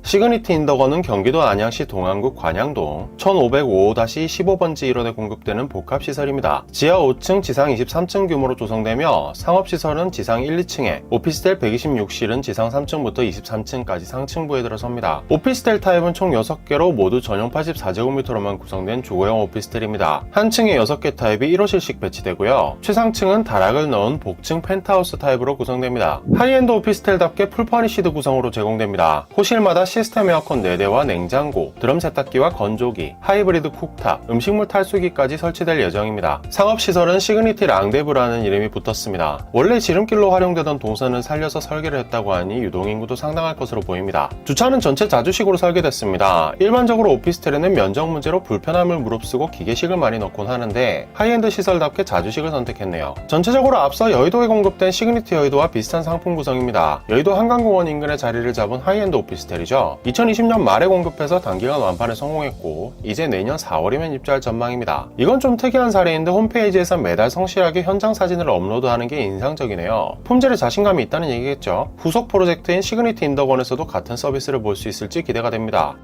시그니티 인더건은 경기도 안양시 동안구 관양동 1505-15번지 1원에 공급되는 복합시설입니다. 지하 5층, 지상 23층 규모로 조성되며 상업시설은 지상 1, 2층에, 오피스텔 126실은 지상 3층부터 23층까지 상층부에 들어섭니다. 오피스텔 타입은 총 6개로 모두 전용 84제곱미터로만 구성된 주거용 오피스텔입니다. 한 층에 6개 타입이 1호실씩 배치되고요. 최상층은 다락을 넣은 복층 펜트하우스 타입으로 구성됩니다. 하이엔드 오피스텔답게 풀퍼니시드 구성으로 제공됩니다. 호실마다 시스템 에어컨 4대와 냉장고, 드럼 세탁기와 건조기, 하이브리드 쿡탑, 음식물 탈수기까지 설치될 예정입니다. 상업시설은 시그니티 랑데브라는 이름이 붙었습니다. 원래 지름길로 활용되던 동선을 살려서 설계를 했다고 하니 유동인구도 상당할 것으로 보입니다. 주차는 전체 자주식으로 설계됐습니다. 일반적으로 오피스텔에는 면적 문제로 불편함을 무릅쓰고 기계식을 많이 넣곤 하는데 하이엔드 시설답게 자주식을 선택했네요. 전체적으로 앞서 여의도에 공급된 시그니티 여의도와 비슷한 상품 구성입니다. 여의도 한강공원 인근에 자리를 잡은 하이엔드 오피스텔이죠. 2020년 말에 공급해서 단기간 완판에 성공했고 이제 내년 4월이면 입주할 전망입니다. 이건 좀 특이한 사례인데 홈페이지에서 매달 성실하게 현장 사진을 업로드하는 게 인상적이네요. 품질에 자신감이 있다는 얘기겠죠. 후속 프로젝트인 시그니티 인더건에서도 같은 서비스를 볼 수 있을지 기대가 됩니다.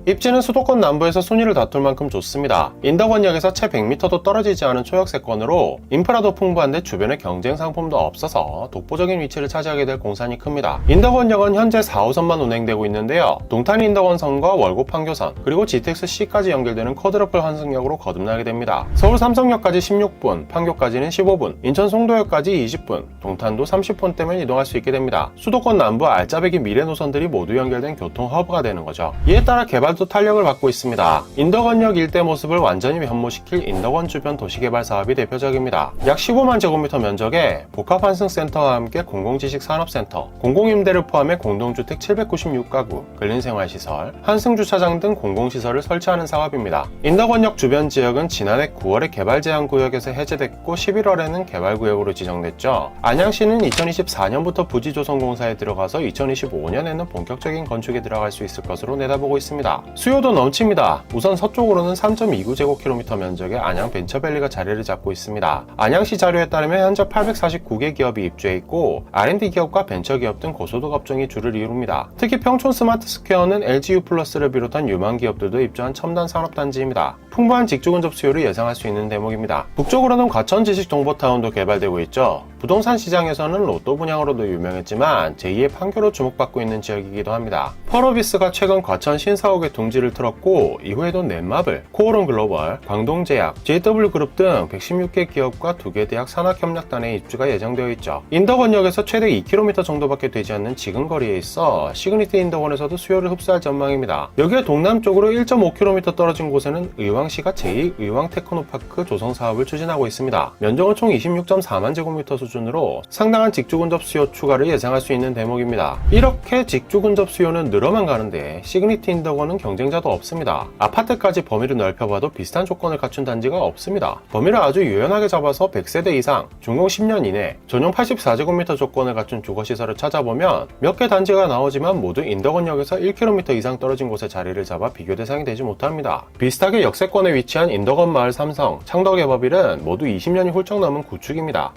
입지는 수도권 남부에서 순위를 다툴 만큼 좋습니다. 인덕원역에서 채 100m도 떨어지지 않은 초역세권으로 인프라도 풍부한데 주변에 경쟁 상품도 없어서 독보적인 위치를 차지하게 될 공산이 큽니다. 인덕원역은 현재 4호선만 운행되고 있는데요. 동탄 인덕원선과 월곡 판교선, 그리고 GTX-C까지 연결되는 쿼드러플 환승역으로 거듭나게 됩니다. 서울 삼성역까지 16분, 판교까지는 15분, 인천 송도역까지 20분, 동탄도 30분대면 이동할 수 있게 됩니다. 수도권 남부 알짜배기 미래 노선들이 모두 연결된 교통 허브가 되는 거죠. 이에 따라 개발도 탄력을 받고 있습니다. 인덕원역 일대 모습을 완전히 변모시킬 인덕원 주변 도시개발 사업이 대표적입니다. 약 15만 제곱미터 면적에 복합환승센터와 함께 공공지식산업센터, 공공임대를 포함해 공동주택 796가구, 근린생활시설, 환승주차장 등 공공시설을 설치하는 사업입니다. 인덕원역 주변 지역은 지난해 9월에 개발제한구역에서 해제됐고 11월에는 개발구역으로 지정됐죠. 안양시는 2024년부터 부지조성공사에 들어가서 2025년에는 본격적인 건축에 들어갈 수 있을 것으로 내다보고 있습니다. 수요도 넘칩니다. 우선 서쪽으로는 3.29제곱킬로미터 면적의 안양 벤처밸리가 자리를 잡고 있습니다. 안양시 자료에 따르면 현재 849개 기업이 입주해 있고 R&D 기업과 벤처기업 등 고소득 업종이 주를 이룹니다. 특히 평촌 스마트스퀘어는 LGU+를 비롯한 유망 기업들도 입주한 첨단 산업단지입니다. 풍부한 직주 근접 수요를 예상할 수 있는 대목입니다. 북쪽으로는 과천 지식정보타운도 개발되고 있죠. 부동산 시장에서는 로또 분양으로도 유명했지만 제2의 판교로 주목받고 있는 지역이기도 합니다. 펄어비스가 최근 과천 신사옥에 둥지를 틀었고 이후에도 넷마블, 코오롱 글로벌, 광동제약, JW그룹 등 116개 기업과 2개 대학 산학협력단의 입주가 예정되어 있죠. 인덕원역에서 최대 2km 정도밖에 되지 않는 지근 거리에 있어 시그니티 인덕원에서도 수요를 흡수할 전망입니다. 여기에 동남쪽으로 1.5km 떨어진 곳에는 의왕시가 제2의왕 테크노파크 조성 사업을 추진하고 있습니다. 면적은 총 26.4만 제곱미터 수준으로 상당한 직주 근접 수요 추가를 예상할 수 있는 대목입니다. 이렇게 직주 근접 수요는 늘어만 가는데 시그니티 인덕원은 경쟁자도 없습니다. 아파트까지 범위를 넓혀봐도 비슷한 조건을 갖춘 단지가 없습니다. 범위를 아주 유연하게 잡아서 100세대 이상, 준공 10년 이내, 전용 84제곱미터 조건을 갖춘 주거시설을 찾아보면 몇 개 단지가 나오지만 모두 인덕원역에서 1km 이상 떨어진 곳에 자리를 잡아 비교 대상이 되지 못합니다. 비슷하게 역세권에 위치한 인덕원 마을 삼성, 창덕에버빌은 모두 20년이 훌쩍 넘은 구축입니다.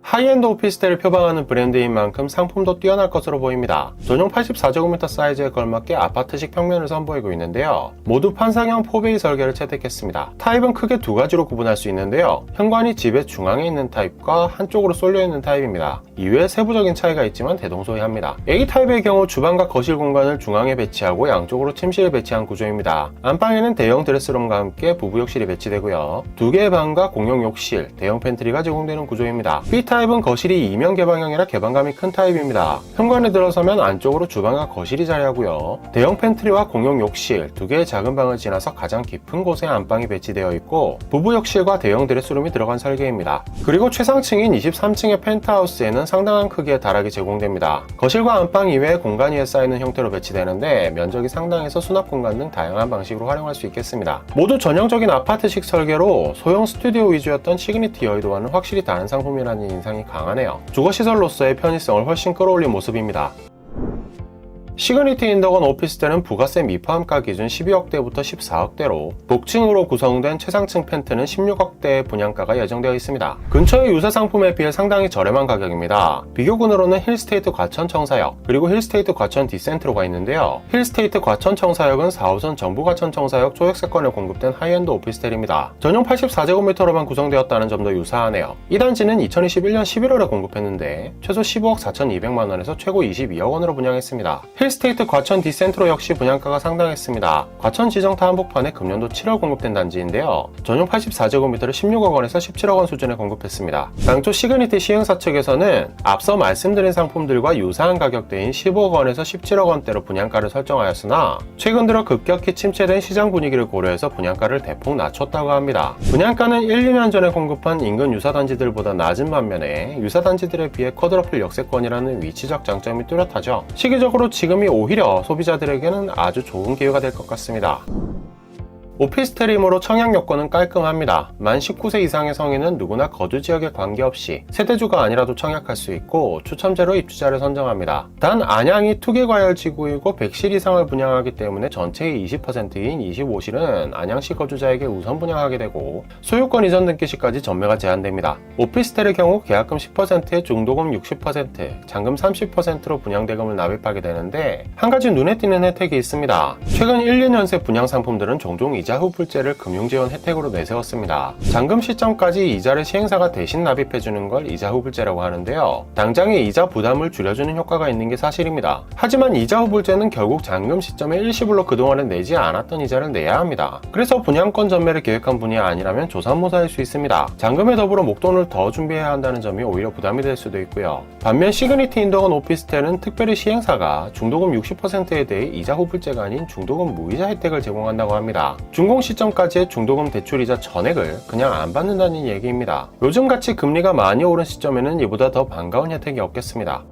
하이엔드 오피스텔을 표방하는 브랜드인 만큼 상품도 뛰어날 것으로 보입니다. 전용 84제곱미터 사이즈에 걸맞게 아파트식 평면을 선보이고 있는데요. 모두 판상형 4베이 설계를 채택했습니다. 타입은 크게 두 가지로 구분할 수 있는데요. 현관이 집의 중앙에 있는 타입과 한쪽으로 쏠려 있는 타입입니다. 이외에 세부적인 차이가 있지만 대동소이합니다. A타입의 경우 주방과 거실 공간을 중앙에 배치하고 양쪽으로 침실을 배치한 구조입니다. 안방에는 대형 드레스룸과 함께 부부욕실이 배치되고요. 2개의 방과 공용 욕실, 대형 팬트리가 제공되는 구조입니다. B타입은 거실이 이면 개방형이라 개방감이 큰 타입입니다. 현관에 들어서면 안쪽으로 주방과 거실이 자리하고요. 대형 팬트리와 공용 욕실, 2개의 작은 방을 지나서 가장 깊은 곳에 안방이 배치되어 있고 부부욕실과 대형 드레스룸이 들어간 설계입니다. 그리고 최상층인 23층의 펜트하우스에는 상당한 크기의 다락이 제공됩니다. 거실과 안방 이외에 공간 위에 쌓이는 형태로 배치되는데 면적이 상당해서 수납 공간 등 다양한 방식으로 활용할 수 있겠습니다. 모두 전형적인 아파트식 설계로 소형 스튜디오 위주였던 시그니티 여의도와는 확실히 다른 상품이라는 인상이 강하네요. 주거시설로서의 편의성을 훨씬 끌어올린 모습입니다. 시그니티 인덕원 오피스텔은 부가세 미포함가 기준 12억대부터 14억대로 복층으로 구성된 최상층 펜트는 16억대의 분양가가 예정되어 있습니다. 근처의 유사 상품에 비해 상당히 저렴한 가격입니다. 비교군으로는 힐스테이트 과천 청사역 그리고 힐스테이트 과천 디센트로가 있는데요. 힐스테이트 과천 청사역은 4호선 정부 과천 청사역 초역세권에 공급된 하이엔드 오피스텔입니다. 전용 84제곱미터로만 구성되었다는 점도 유사하네요. 이 단지는 2021년 11월에 공급했는데 최소 15억 4,200만원에서 최고 22억원으로 분양했습니다. 힐스테이트 과천 디센트로 역시 분양가가 상당했습니다. 과천 지정타 한복판에 금년도 7월 공급된 단지인데요. 전용 84제곱미터를 16억원에서 17억원 수준에 공급했습니다. 당초 시그니티 시행사 측에서는 앞서 말씀드린 상품들과 유사한 가격대인 15억원에서 17억원대로 분양가를 설정하였으나 최근 들어 급격히 침체된 시장 분위기를 고려해서 분양가를 대폭 낮췄다고 합니다. 분양가는 1, 2년 전에 공급한 인근 유사 단지들보다 낮은 반면에 유사 단지들에 비해 쿼드러플 역세권이라는 위치적 장점이 뚜렷하죠. 시기적으로 지금이 오히려 소비자들에게는 아주 좋은 기회가 될 것 같습니다. 오피스텔이므로 청약 여건은 깔끔합니다. 만 19세 이상의 성인은 누구나 거주 지역에 관계없이 세대주가 아니라도 청약할 수 있고 추첨제로 입주자를 선정합니다. 단 안양이 투기과열지구이고 100실 이상을 분양하기 때문에 전체의 20%인 25실은 안양시 거주자에게 우선 분양하게 되고 소유권 이전 등기 시까지 전매가 제한됩니다. 오피스텔의 경우 계약금 10%에 중도금 60%, 잔금 30%로 분양대금을 납입하게 되는데 한 가지 눈에 띄는 혜택이 있습니다. 최근 1, 2년새 분양 상품들은 종종 이자 후불제를 금융지원 혜택으로 내세웠습니다. 잔금 시점까지 이자를 시행사가 대신 납입해주는 걸 이자 후불제라고 하는데요. 당장의 이자 부담을 줄여주는 효과가 있는 게 사실입니다. 하지만 이자 후불제는 결국 잔금 시점에 일시불로 그동안은 내지 않았던 이자를 내야 합니다. 그래서 분양권 전매를 계획한 분이 아니라면 조삼모사일 수 있습니다. 잔금에 더불어 목돈을 더 준비해야 한다는 점이 오히려 부담이 될 수도 있고요. 반면 시그니티 인덕원 오피스텔은 특별히 시행사가 중도금 60%에 대해 이자 후불제가 아닌 중도금 무이자 혜택을 제공한다고 합니다. 준공 시점까지의 중도금 대출이자 전액을 그냥 안 받는다는 얘기입니다. 요즘같이 금리가 많이 오른 시점에는 이보다 더 반가운 혜택이 없겠습니다.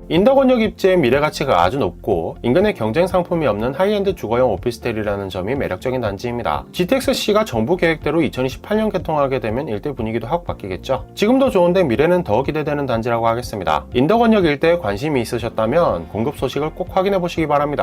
인덕원역 입지의 미래가치가 아주 높고 인근에 경쟁 상품이 없는 하이엔드 주거용 오피스텔이라는 점이 매력적인 단지입니다. GTX-C가 정부 계획대로 2028년 개통하게 되면 일대 분위기도 확 바뀌겠죠. 지금도 좋은데 미래는 더 기대되는 단지라고 하겠습니다. 인덕원역 일대에 관심이 있으셨다면 공급 소식을 꼭 확인해 보시기 바랍니다.